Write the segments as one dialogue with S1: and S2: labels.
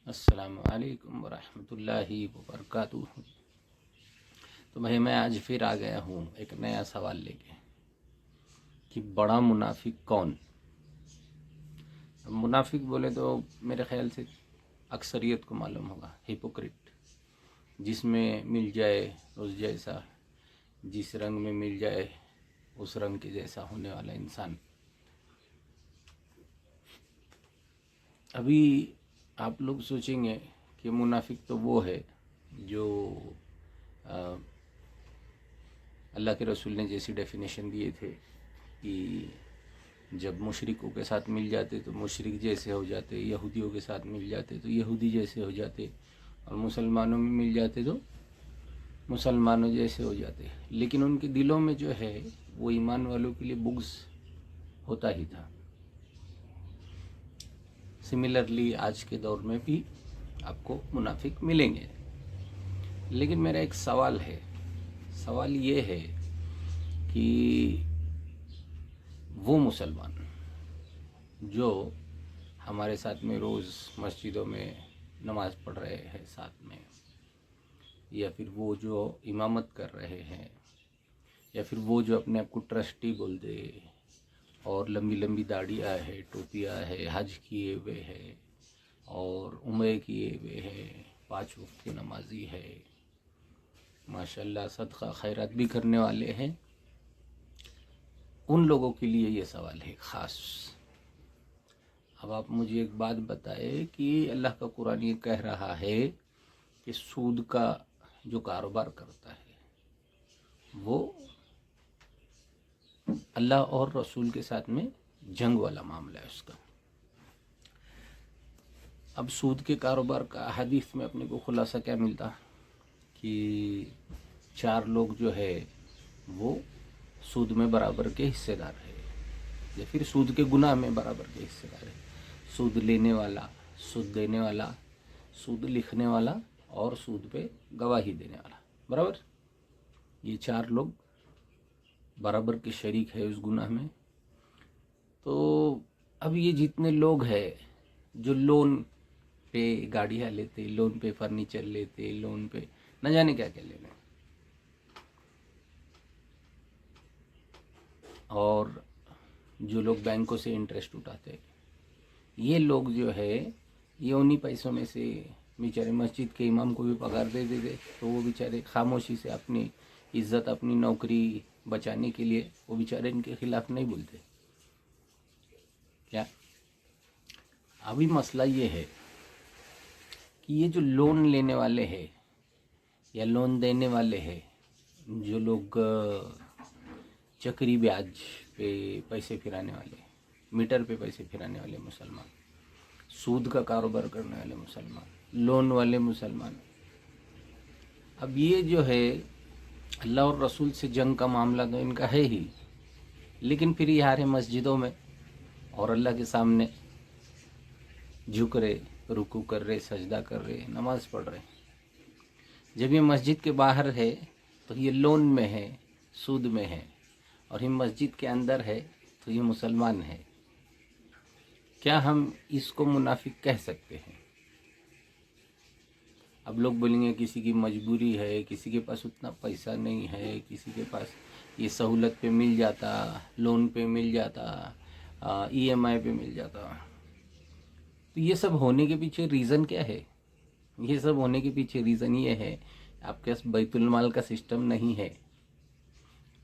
S1: अस्सलामु अलैकुम वरहमतुल्लाहि वबरकातुहू। तो भाई मैं आज फिर आ गया हूँ एक नया सवाल लेके कि बड़ा मुनाफिक कौन। मुनाफिक बोले तो मेरे ख्याल से अक्सरियत को मालूम होगा, हिपोक्रिट, जिसमें मिल जाए उस जैसा, जिस रंग में मिल जाए उस रंग के जैसा होने वाला इंसान। अभी आप लोग सोचेंगे कि मुनाफिक तो वो है जो अल्लाह के रसूल ने जैसी डेफिनेशन दिए थे कि जब मुशरिकों के साथ मिल जाते तो मुशरिक जैसे हो जाते, यहूदियों के साथ मिल जाते तो यहूदी जैसे हो जाते, और मुसलमानों में मिल जाते तो मुसलमानों जैसे हो जाते। लेकिन उनके दिलों में जो है वो ईमान वालों के लिए बुग़्ज़ होता ही था। सिमिलरली आज के दौर में भी आपको मुनाफिक मिलेंगे। लेकिन मेरा एक सवाल है, सवाल ये है कि वो मुसलमान जो हमारे साथ में रोज़ मस्जिदों में नमाज़ पढ़ रहे हैं साथ में, या फिर वो जो इमामत कर रहे हैं, या फिर वो जो अपने आप को ट्रस्टी बोलते और लंबी लंबी दाढ़ियाँ है, टोपियाँ है, हज किए हुए है और उम्रे किए हुए है, 5 वक्त की नमाजी है, माशाल्लाह सदका खैरात भी करने वाले हैं, उन लोगों के लिए ये सवाल है ख़ास। अब आप मुझे एक बात बताएं कि अल्लाह का कुरान ये कह रहा है कि सूद का जो कारोबार करता है वो अल्लाह और रसूल के साथ में जंग वाला मामला है उसका। अब सूद के कारोबार का हदीस में अपने को खुलासा क्या मिलता कि 4 लोग जो है वो सूद में बराबर के हिस्सेदार है, या फिर सूद के गुनाह में बराबर के हिस्सेदार है। सूद लेने वाला, सूद देने वाला, सूद लिखने वाला और सूद पे गवाही देने वाला, बराबर ये 4 लोग बराबर के शरीक है उस गुनाह में। तो अब ये जितने लोग हैं जो लोन पे गाड़ियाँ लेते, लोन पे फर्नीचर लेते, लोन पे न जाने क्या क्या लेने, और जो लोग बैंकों से इंटरेस्ट उठाते, ये लोग जो है ये उन्हीं पैसों में से बेचारे मस्जिद के इमाम को भी पगार दे देते, तो वो बेचारे खामोशी से अपनी इज़्ज़त, अपनी नौकरी बचाने के लिए वो बेचारे इनके खिलाफ नहीं बोलते क्या। अभी मसला ये है कि ये जो लोन लेने वाले हैं या लोन देने वाले हैं, जो लोग चक्री ब्याज पे पैसे फिराने वाले, मीटर पे पैसे फिराने वाले मुसलमान, सूद का कारोबार करने वाले मुसलमान, लोन वाले मुसलमान, अब ये जो है अल्लाह और रसूल से जंग का मामला तो इनका है ही, लेकिन फिर ये आ रहे मस्जिदों में और अल्लाह के सामने झुक रहे, रुकू कर रहे, सजदा कर रहे, नमाज़ पढ़ रहे। जब ये मस्जिद के बाहर है तो ये लोन में है, सूद में है, और ये मस्जिद के अंदर है तो ये मुसलमान है। क्या हम इसको मुनाफिक कह सकते हैं? अब लोग बोलेंगे किसी की मजबूरी है, किसी के पास उतना पैसा नहीं है, किसी के पास ये सहूलत पे मिल जाता, लोन पे मिल जाता, ईएमआई पे मिल जाता। तो ये सब होने के पीछे रीज़न क्या है? ये सब होने के पीछे रीज़न ये है आपके पास बैतुल माल का सिस्टम नहीं है,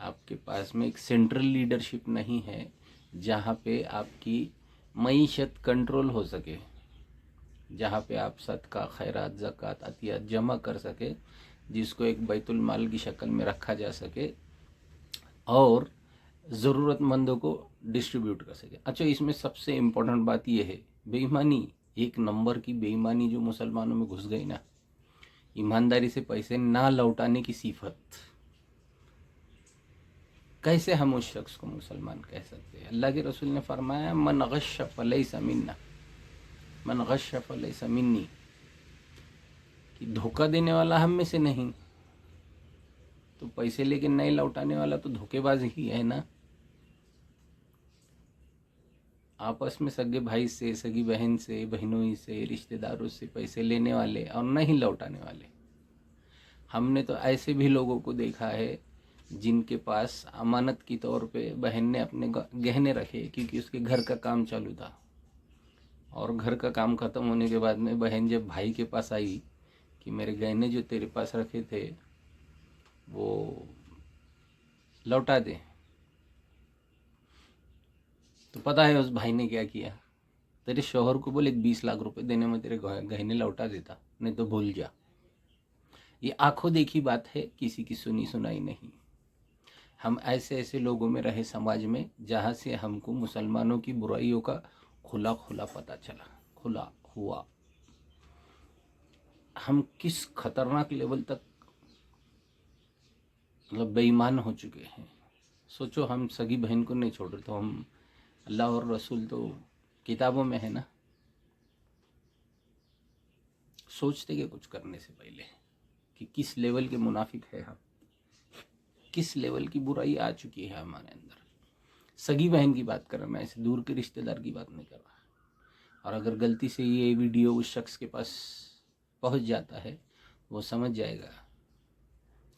S1: आपके पास में एक सेंट्रल लीडरशिप नहीं है जहाँ पे आपकी मईशत कंट्रोल हो सके, जहाँ पे आप सदका, खैरात, ज़कात, अतियात जमा कर सके, जिसको एक बैतुल माल की शक्ल में रखा जा सके और ज़रूरतमंदों को डिस्ट्रीब्यूट कर सके। अच्छा, इसमें सबसे इम्पोर्टेंट बात यह है बेईमानी, एक नंबर की बेईमानी जो मुसलमानों में घुस गई ना, ईमानदारी से पैसे ना लौटाने की सिफत। कैसे हम उस शख्स को मुसलमान कह सकते हैं? अल्लाह के रसूल ने फरमाया मन गश्श फलैसा मिन्ना, मन गश्श फलैसा मिन्नी, कि धोखा देने वाला हम में से नहीं। तो पैसे लेके नहीं लौटाने वाला तो धोखेबाज ही है ना। आपस में सगे भाई से, सगी बहन से, बहनोई से, रिश्तेदारों से पैसे लेने वाले और नहीं लौटाने वाले। हमने तो ऐसे भी लोगों को देखा है जिनके पास अमानत की तौर पे बहन ने अपने गहने रखे, क्योंकि उसके घर का काम चालू था, और घर का काम ख़त्म होने के बाद में बहन जब भाई के पास आई कि मेरे गहने जो तेरे पास रखे थे वो लौटा दे, तो पता है उस भाई ने क्या किया? तेरे शौहर को बोले 20 लाख रुपए देने में तेरे गहने लौटा देता, नहीं तो भूल जा। ये आंखों देखी बात है, किसी की सुनी सुनाई नहीं। हम ऐसे ऐसे लोगों में रहे समाज में जहाँ से हमको मुसलमानों की बुराइयों का खुला खुला पता चला, खुला हुआ। हम किस खतरनाक लेवल तक मतलब बेईमान हो चुके हैं। सोचो, हम सगी बहन को नहीं छोड़ रहे तो हम अल्लाह और रसूल तो किताबों में है ना। सोचते कि कुछ करने से पहले कि किस लेवल के मुनाफिक है हम, किस लेवल की बुराई आ चुकी है हमारे अंदर। सगी बहन की बात कर रहा मैं, ऐसे दूर के रिश्तेदार की बात नहीं कर रहा। और अगर गलती से ये वीडियो उस शख्स के पास पहुंच जाता है, वो समझ जाएगा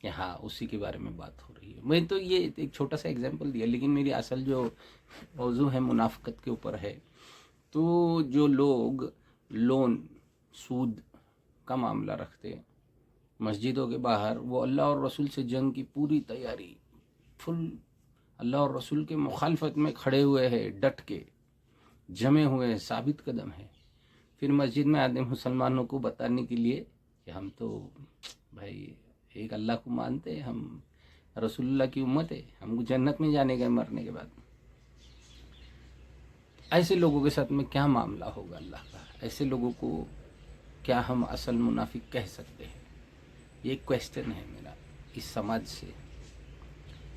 S1: कि हाँ, उसी के बारे में बात हो रही है। मैं तो ये एक छोटा सा एग्जांपल दिया, लेकिन मेरी असल जो मौजू है मुनाफिकत के ऊपर है। तो जो लोग लोन, सूद का मामला रखते मस्जिदों के बाहर, वो अल्लाह और रसूल से जंग की पूरी तैयारी, फुल अल्लाह और रसूल के मुखालफत में खड़े हुए हैं, डट के जमे हुए हैं, साबित कदम है। फिर मस्जिद में आते मुसलमानों को बताने के लिए कि हम तो भाई एक अल्लाह को मानते हैं, हम रसूलुल्लाह की उम्मत है, हमको जन्नत में जाने का मरने के बाद। ऐसे लोगों के साथ में क्या मामला होगा अल्लाह का? ऐसे लोगों को क्या हम असल मुनाफिक कह सकते हैं? ये क्वेश्चन है मेरा इस समाज से,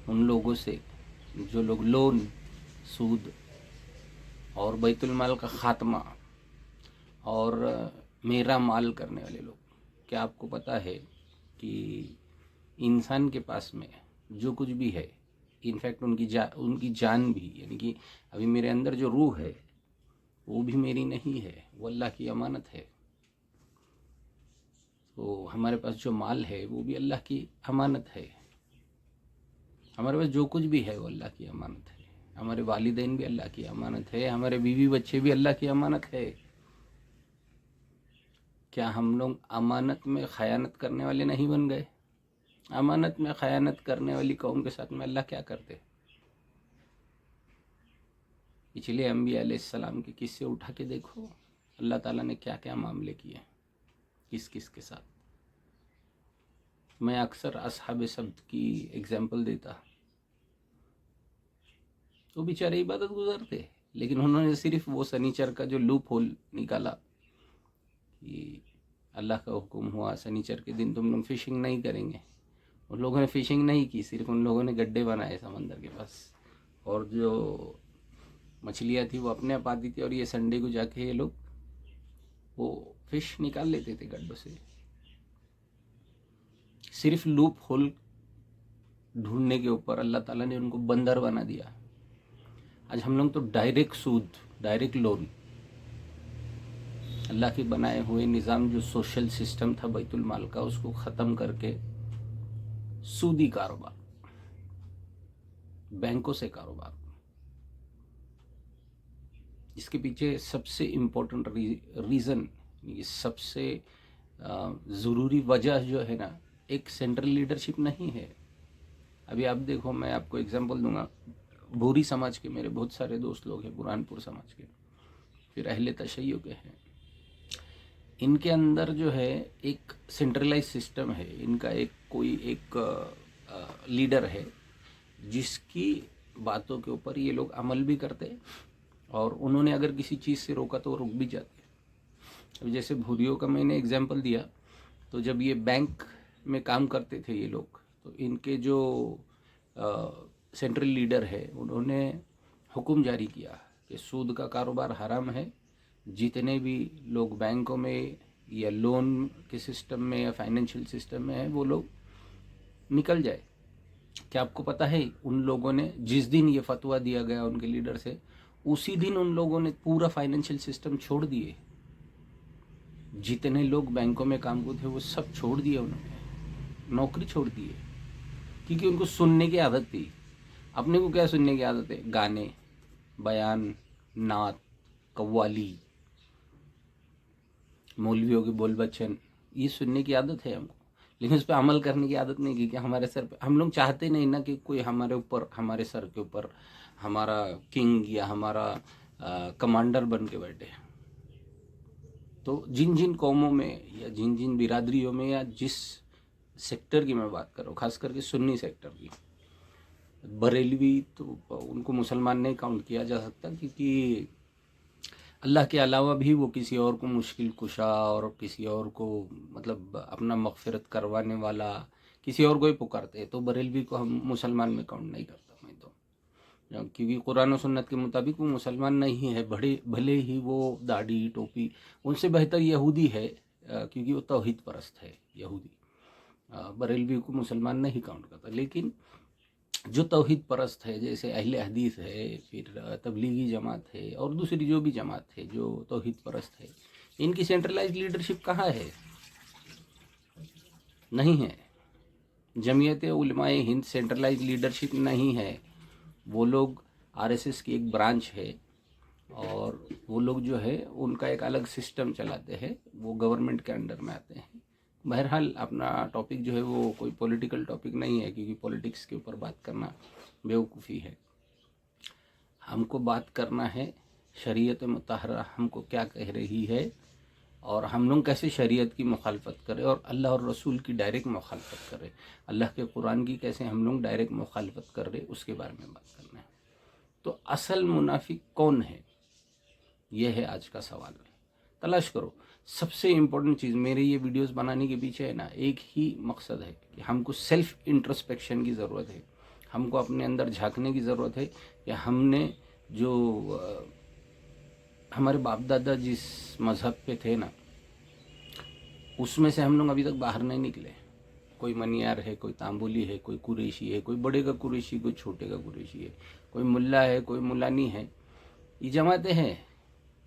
S1: उन लोगों से जो लोग लोन, सूद और बैतुल माल का खात्मा और मेरा माल करने वाले लोग। क्या आपको पता है कि इंसान के पास में जो कुछ भी है, इनफैक्ट उनकी जान भी, यानी कि अभी मेरे अंदर जो रूह है वो भी मेरी नहीं है, वो अल्लाह की अमानत है। तो हमारे पास जो माल है वो भी अल्लाह की अमानत है। हमारे पास जो कुछ भी है वो अल्लाह की अमानत है। हमारे वालिदैन भी अल्लाह की अमानत है, हमारे बीवी बच्चे भी अल्लाह की अमानत है। क्या हम लोग अमानत में खयानत करने वाले नहीं बन गए? अमानत में खयानत करने वाली कौम के साथ में अल्लाह क्या करते? पिछले अंबिया अलैहिस्सलाम के किस्से उठा के देखो, अल्लाह ताला ने क्या क्या मामले किए किस किस के साथ। मैं अक्सर असहाबे सब्त की एग्जाम्पल देता। तो बेचारे इबादत गुजारते, लेकिन उन्होंने सिर्फ वो शनिचर का जो लूप होल निकाला कि अल्लाह का हुक्म हुआ शनिचर के दिन तुम लोग फिशिंग नहीं करेंगे। उन लोगों ने फिशिंग नहीं की, सिर्फ उन लोगों ने गड्ढे बनाए समंदर के पास, और जो मछलियाँ थी वो अपने आप आती थी, और ये संडे को जाके ये लोग वो फिश निकाल लेते थे गड्ढों से। सिर्फ लूप होल ढूंढने के ऊपर अल्लाह ताला ने उनको बंदर बना दिया। आज हम लोग तो डायरेक्ट सूद, डायरेक्ट लोन, अल्लाह के बनाए हुए निज़ाम जो सोशल सिस्टम था बैतुल माल का, उसको ख़त्म करके सूदी कारोबार, बैंकों से कारोबार। इसके पीछे सबसे इम्पोर्टेंट रीज़न, ये सबसे ज़रूरी वजह जो है ना, एक सेंट्रल लीडरशिप नहीं है। अभी आप देखो, मैं आपको एग्जांपल दूंगा। भूरी समाज के मेरे बहुत सारे दोस्त लोग हैं, बुरहानपुर समाज के, फिर अहले तशय्यो के हैं। इनके अंदर जो है एक सेंट्रलाइज सिस्टम है, इनका एक कोई एक लीडर है जिसकी बातों के ऊपर ये लोग अमल भी करते, और उन्होंने अगर किसी चीज़ से रोका तो वो रुक भी जाते। अब जैसे भूरियों का मैंने एग्जांपल दिया, तो जब ये बैंक में काम करते थे ये लोग, तो इनके जो सेंट्रल लीडर है उन्होंने हुक्म जारी किया कि सूद का कारोबार हराम है। जितने भी लोग बैंकों में या लोन के सिस्टम में या फाइनेंशियल सिस्टम में है वो लोग निकल जाए। क्या आपको पता है उन लोगों ने जिस दिन ये फतवा दिया गया उनके लीडर से, उसी दिन उन लोगों ने पूरा फाइनेंशियल सिस्टम छोड़ दिए। जितने लोग बैंकों में काम करते थे वो सब छोड़ दिए उन्होंने, नौकरी छोड़ दिए, क्योंकि उनको सुनने की आदत थी। अपने को क्या सुनने की आदत है? गाने, बयान, नात, कव्वाली, मौलवियों के बोल बच्चन, ये सुनने की आदत है हमको, लेकिन उस पर अमल करने की आदत नहीं, क्योंकि हमारे सर पे हम लोग चाहते नहीं ना कि कोई हमारे ऊपर, हमारे सर के ऊपर हमारा किंग या हमारा कमांडर बन के बैठे। तो जिन जिन कौमों में या जिन जिन बिरादरियों में या जिस सेक्टर की मैं बात कर रहा हूँ, खास करके सुन्नी सेक्टर की, बरेलवी तो उनको मुसलमान नहीं काउंट किया जा सकता, क्योंकि अल्लाह के अलावा भी वो किसी और को मुश्किल कुशा और किसी और को मतलब अपना मगफिरत करवाने वाला किसी और को ही पुकारते हैं। तो बरेलवी को हम मुसलमान में काउंट नहीं करता मैं तो, क्योंकि कुरान और सुन्नत के मुताबिक वो मुसलमान नहीं है। भले ही वो दाढ़ी टोपी, उनसे बेहतर यहूदी है, क्योंकि वो तौहीद परस्त है यहूदी। बरेलवी को मुसलमान नहीं काउंट करता, लेकिन जो तौहीद परस्त है, जैसे अहले हदीस है, फिर तबलीगी जमात है और दूसरी जो भी जमात है जो तौहीद परस्त है, इनकी सेंट्रलाइज लीडरशिप कहाँ है? नहीं है। जमीयत उलमाए हिंद सेंट्रलाइज लीडरशिप नहीं है। वो लोग आरएसएस की एक ब्रांच है, और वो लोग जो है उनका एक अलग सिस्टम चलाते हैं, वो गवर्नमेंट के अंडर में आते हैं। बहरहाल अपना टॉपिक जो है वो कोई पॉलिटिकल टॉपिक नहीं है, क्योंकि पॉलिटिक्स के ऊपर बात करना बेवकूफ़ी है। हमको बात करना है शरीयत मुतहरा हमको क्या कह रही है, और हम लोग कैसे शरीयत की मुखालफत करें और अल्लाह और रसूल की डायरेक्ट मुखालफत करें, अल्लाह के कुरान की कैसे हम लोग डायरेक्ट मुखालफत कर रहे, उसके बारे में बात करना है। तो असल मुनाफिक कौन है, यह है आज का सवाल। तलाश करो। सबसे इम्पोर्टेंट चीज़ मेरे ये वीडियोस बनाने के पीछे है ना, एक ही मकसद है कि हमको सेल्फ इंट्रोस्पेक्शन की ज़रूरत है। हमको अपने अंदर झांकने की ज़रूरत है कि हमने जो हमारे बाप दादा जिस मज़हब पे थे ना, उसमें से हम लोग अभी तक बाहर नहीं निकले। कोई मनियार है, कोई तांबुली है, कोई कुरैशी है, कोई बड़े का कुरैशी, कोई छोटे का कुरैशी है, कोई मुल्ला है, कोई मुलानी है। ये जमातें हैं,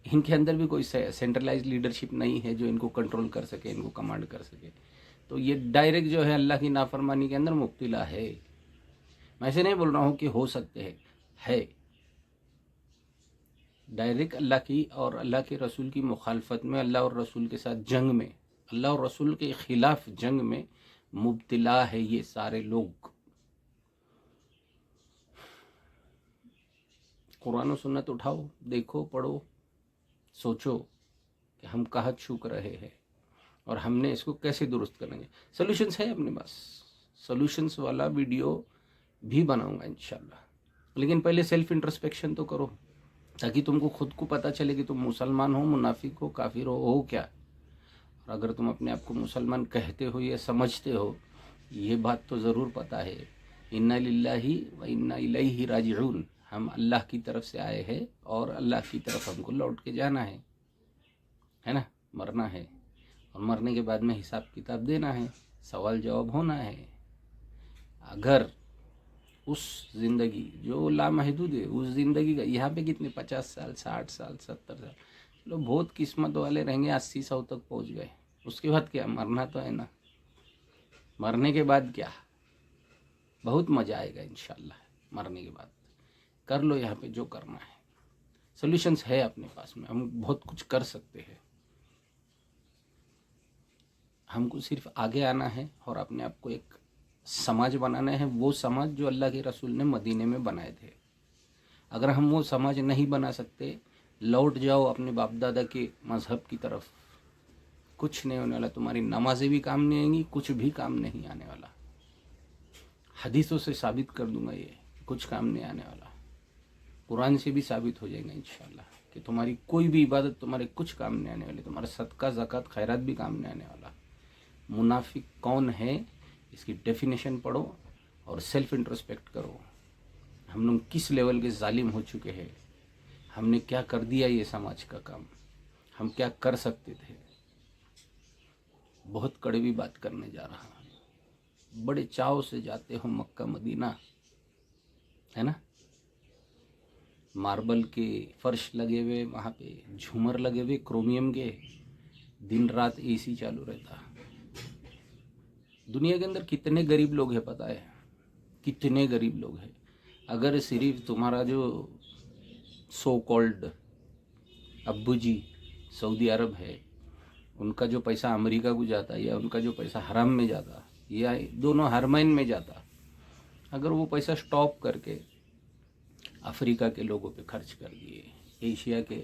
S1: इनके अंदर भी कोई सेंट्रलाइज लीडरशिप नहीं है जो इनको कंट्रोल कर सके, इनको कमांड कर सके। तो ये डायरेक्ट जो है अल्लाह की नाफरमानी के अंदर मुब्तिला है। मैं ऐसे नहीं बोल रहा हूँ कि हो सकते हैं, है डायरेक्ट अल्लाह की और अल्लाह के रसूल की मुखालफत में, अल्लाह और रसूल के साथ जंग में, अल्लाह और रसूल के खिलाफ जंग में मुब्तिला है ये सारे लोग। कुरान और सुन्नत उठाओ, देखो, पढ़ो, सोचो कि हम कहाँ चूक रहे हैं और हमने इसको कैसे दुरुस्त करेंगे। सोल्यूशंस है अपने पास, सोल्यूशंस वाला वीडियो भी बनाऊंगा इंशाल्लाह, लेकिन पहले सेल्फ इंट्रोस्पेक्शन तो करो, ताकि तुमको खुद को पता चले कि तुम मुसलमान हो, मुनाफिक हो, काफिर हो क्या। और अगर तुम अपने आप को मुसलमान कहते हो या समझते हो, ये बात तो ज़रूर पता है, इन्ना लिल्लाही व इन्ना इलैहि राजिऊन, हम अल्लाह की तरफ से आए हैं और अल्लाह की तरफ हमको लौट के जाना है ना, मरना है, और मरने के बाद में हिसाब किताब देना है, सवाल जवाब होना है। अगर उस ज़िंदगी जो लामहदूद है, उस ज़िंदगी का यहाँ पे कितने 50 साल, 60 साल, 70 साल, चलो बहुत किस्मत वाले रहेंगे 80-100 तक पहुँच गए, उसके बाद क्या, मरना तो है ना। मरने के बाद क्या, बहुत मज़ा आएगा इंशाल्लाह। मरने के बाद कर लो यहाँ पे जो करना है, सोल्यूशंस है अपने पास में, हम बहुत कुछ कर सकते हैं। हमको सिर्फ आगे आना है और अपने आप को एक समाज बनाना है, वो समाज जो अल्लाह के रसूल ने मदीने में बनाए थे। अगर हम वो समाज नहीं बना सकते, लौट जाओ अपने बाप दादा के मज़हब की तरफ, कुछ नहीं होने वाला। तुम्हारी नमाजें भी काम नहीं आएंगी, कुछ भी काम नहीं आने वाला। हदीसों से साबित कर दूंगा ये, कुछ काम नहीं आने वाला। कुरान से भी साबित हो जाएगा इंशाल्लाह कि तुम्हारी कोई भी इबादत तुम्हारे कुछ काम नहीं आने वाली, तुम्हारा सदका ज़कात खैरात भी काम नहीं आने वाला। मुनाफिक कौन है इसकी डेफिनेशन पढ़ो और सेल्फ इंट्रोस्पेक्ट करो। हम लोग किस लेवल के जालिम हो चुके हैं, हमने क्या कर दिया ये समाज का काम, हम क्या कर सकते थे। बहुत कड़वी बात करने जा रहा हूँ। बड़े चाव से जाते हो मक्का मदीना, है ना, मार्बल के फर्श लगे हुए, वहाँ पे झूमर लगे हुए क्रोमियम के, दिन रात एसी चालू रहता। दुनिया के अंदर कितने गरीब लोग हैं पता है? कितने गरीब लोग हैं। अगर सिर्फ तुम्हारा जो सो कॉल्ड अब्बू जी सऊदी अरब है, उनका जो पैसा अमेरिका को जाता या उनका जो पैसा हराम में जाता या दोनों हरमैन में जाता, अगर वो पैसा स्टॉप करके अफ्रीका के लोगों पे खर्च कर दिए, एशिया के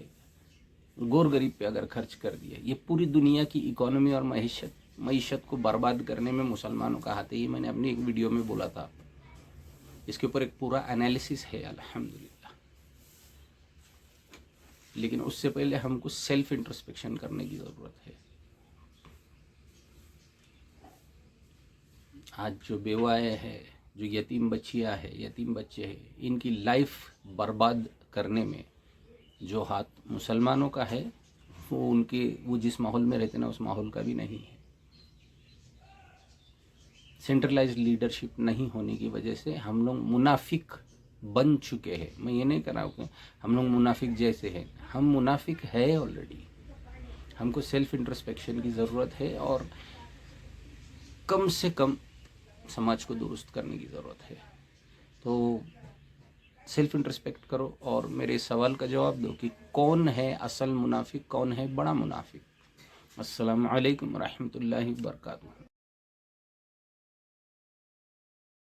S1: गोर गरीब पे अगर खर्च कर दिए, ये पूरी दुनिया की इकोनॉमी और मईशत को बर्बाद करने में मुसलमानों का हाथ है। ये मैंने अपनी एक वीडियो में बोला था। इसके ऊपर एक पूरा एनालिसिस है अल्हम्दुलिल्लाह। लेकिन उससे पहले हमको सेल्फ इंट्रोस्पेक्शन करने की ज़रूरत है। आज जो बेवाएँ हैं, जो यतीम बच्चियाँ हैं, यतीम बच्चे हैं, इनकी लाइफ बर्बाद करने में जो हाथ मुसलमानों का है, वो जिस माहौल में रहते ना, उस माहौल का भी नहीं है। सेंट्रलाइज्ड लीडरशिप नहीं होने की वजह से हम लोग मुनाफिक बन चुके हैं। मैं ये नहीं कर रहा हूँ कि हम लोग मुनाफिक जैसे हैं, हम मुनाफिक है ऑलरेडी। हमको सेल्फ इंट्रोस्पेक्शन की ज़रूरत है और कम से कम समाज को दुरुस्त करने की ज़रूरत है। तो सेल्फ इंट्रोस्पेक्ट करो और मेरे सवाल का जवाब दो कि कौन है असल मुनाफिक, कौन है बड़ा मुनाफिक। अस्सलामु अलैकुम रहमतुल्लाहि व बरकातुहू।